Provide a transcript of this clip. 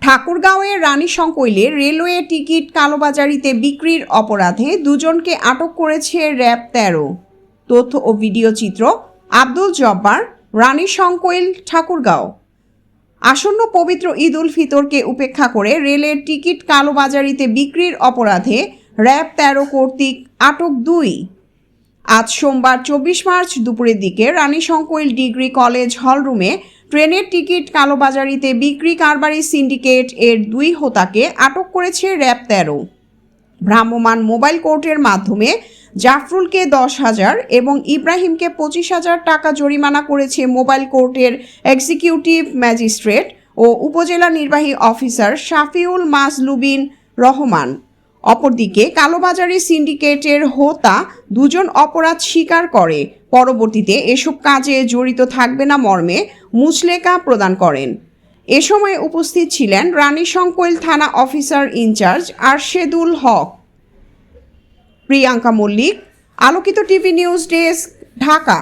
ঠাকুরগাঁওয়ের রানীশংকৈলে railway ticket কালোবাজারিতে বিক্রির অপরাধে দুজনকে আটক করেছে র্যাব ১৩। তথ্য ও ভিডিও চিত্র আব্দুল জব্বার, রানীশংকৈল, ঠাকুরগাঁও। আসন্ন পবিত্র ঈদ উল ফিতরকে উপেক্ষা করে রেলের টিকিট কালোবাজারিতে বিক্রির অপরাধে র্যাব ১৩ কর্তৃক আটক ২। আজ সোমবার ২৪ মার্চ দুপুরের দিকে রানীশংকৈল ডিগ্রি কলেজ হলরুমে ট্রেনের টিকিট কালোবাজারিতে বিক্রি কারবারি সিন্ডিকেট এর ২ হোতাকে আটক করেছে র্যাব ১৩। ভ্রাম্যমাণ মোবাইল কোর্টের মাধ্যমে জাফরুলকে ১০,০০০ এবং ইব্রাহিমকে ২৫,০০০ টাকা জরিমানা করেছে মোবাইল কোর্টের এক্সিকিউটিভ ম্যাজিস্ট্রেট ও উপজেলা নির্বাহী অফিসার শাফিউল মাজলুবিন রহমান। অপরদিকে কালোবাজারি সিন্ডিকেটের হোতা দুজন অপরাধ স্বীকার করে পরবর্তীতে এসব কাজে জড়িত থাকবে না মর্মে মুচলেকা প্রদান করেন। এ সময় উপস্থিত ছিলেন রানীশংকৈল থানা অফিসার ইনচার্জ আরশেদুল হক। প্রিয়াঙ্কা মল্লিক, আলোকিত টিভি নিউজ ডেস্ক, ঢাকা।